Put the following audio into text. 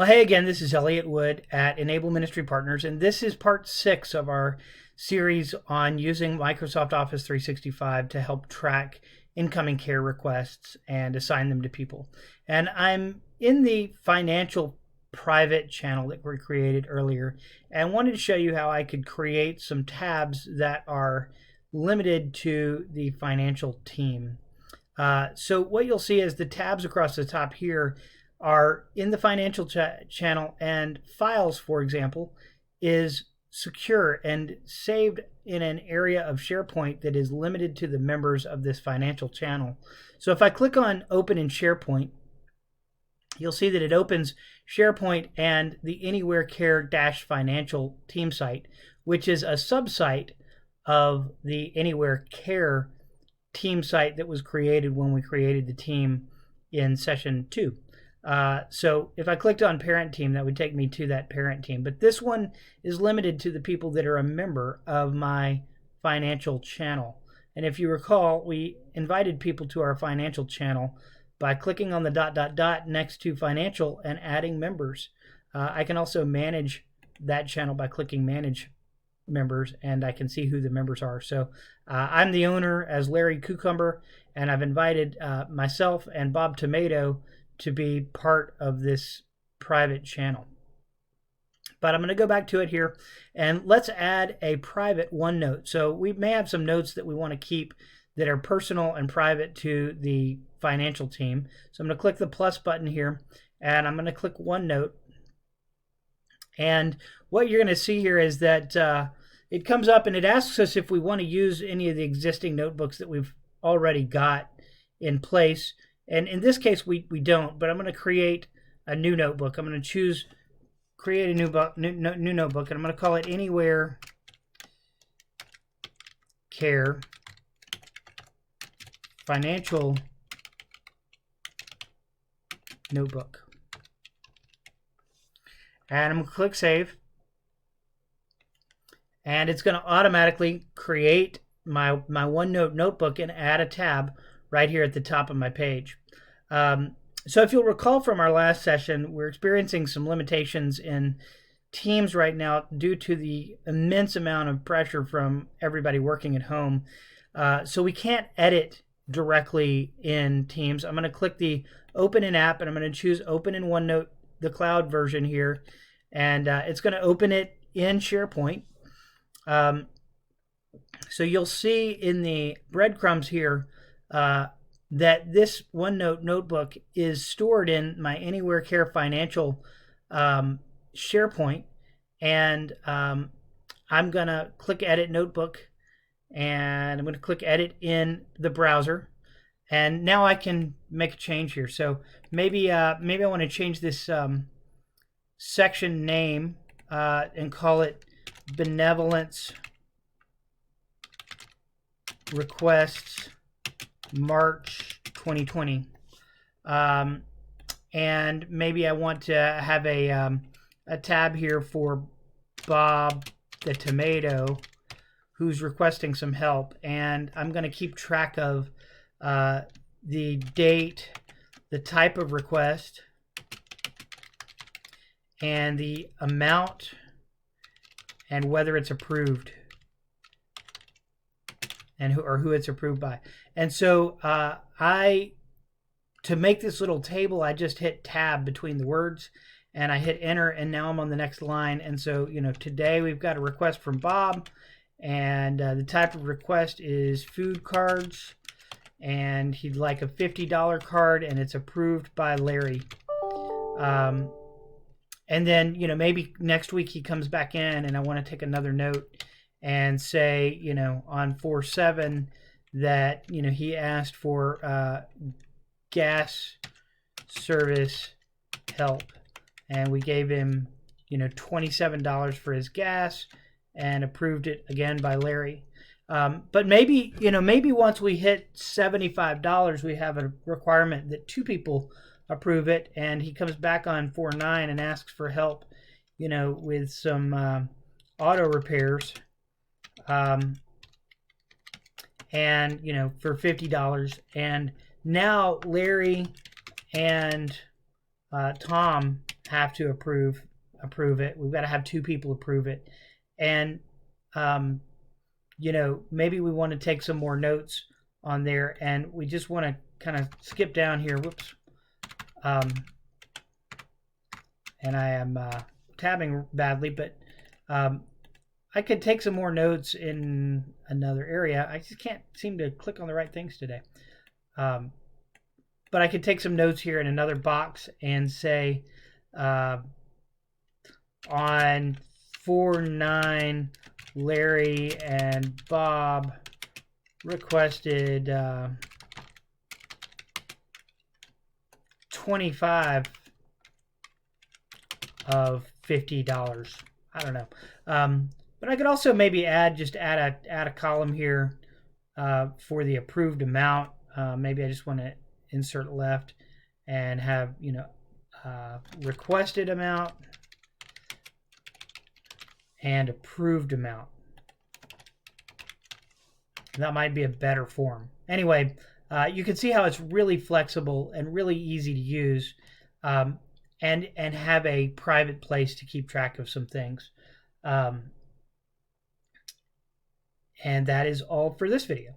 Well, hey again, this is Elliot Wood at Enable Ministry Partners, and this is part 6 of our series on using Microsoft Office 365 to help track incoming care requests and assign them to people. And I'm in the financial private channel that we created earlier, and wanted to show you how I could create some tabs that are limited to the financial team. So what you'll see is the tabs across the top here are in the financial channel, and files, for example, is secure and saved in an area of SharePoint that is limited to the members of this financial channel. So if I click on Open in SharePoint, you'll see that it opens SharePoint and the Anywhere Care-Financial team site, which is a subsite of the Anywhere Care team site that was created when we created the team in session 2. So if I clicked on parent team, that would take me to that parent team. But this one is limited to the people that are a member of my financial channel. And if you recall, we invited people to our financial channel by clicking on the ... next to financial and adding members. I can also manage that channel by clicking manage members, and I can see who the members are. So I'm the owner as Larry Cucumber, and I've invited myself and Bob Tomato to be part of this private channel. But I'm going to go back to it here, and let's add a private OneNote. So we may have some notes that we want to keep that are personal and private to the financial team. So I'm going to click the plus button here, and I'm going to click OneNote. And what you're going to see here is that it comes up and it asks us if we want to use any of the existing notebooks that we've already got in place. And in this case, we don't, but I'm going to create a new notebook. I'm going to choose create a new notebook, and I'm going to call it Anywhere Care Financial Notebook. And I'm going to click Save. And it's going to automatically create my OneNote notebook and add a tab right here at the top of my page. So if you'll recall from our last session, we're experiencing some limitations in Teams right now due to the immense amount of pressure from everybody working at home. So we can't edit directly in Teams. I'm going to click the Open in App, and I'm going to choose Open in OneNote, the cloud version here, and it's going to open it in SharePoint. So you'll see in the breadcrumbs here that this OneNote notebook is stored in my Anywhere Care Financial SharePoint, and I'm going to click Edit Notebook, and I'm going to click Edit in the browser, and now I can make a change here. So maybe I want to change this section name and call it Benevolence Requests March 2020, and maybe I want to have a tab here for Bob the Tomato, who's requesting some help, and I'm going to keep track of the date, the type of request, and the amount, and whether it's approved, and who it's approved by. And so to make this little table, I just hit tab between the words, and I hit enter, and now I'm on the next line. And so, today we've got a request from Bob, and the type of request is food cards, and he'd like a $50 card, and it's approved by Larry. And then, maybe next week he comes back in, and I want to take another note and say, on 4/7 that, he asked for gas service help, and we gave him, $27 for his gas, and approved it again by Larry. But maybe once we hit $75, we have a requirement that 2 people approve it, and he comes back on 4/9 and asks for help, with some auto repairs. And for $50, and now Larry and Tom have to approve it. We've got to have 2 people approve it. And, you know, maybe we want to take some more notes on there, and we just want to kind of skip down here. Whoops. And I am tabbing badly, but I could take some more notes in another area. I just can't seem to click on the right things today. But I could take some notes here in another box and say on 4/9, Larry and Bob requested 25 of $50. I don't know. But I could also maybe add a column here for the approved amount. Maybe I just want to insert left and have, you know, requested amount and approved amount. That might be a better form. Anyway, you can see how it's really flexible and really easy to use, and have a private place to keep track of some things. And that is all for this video.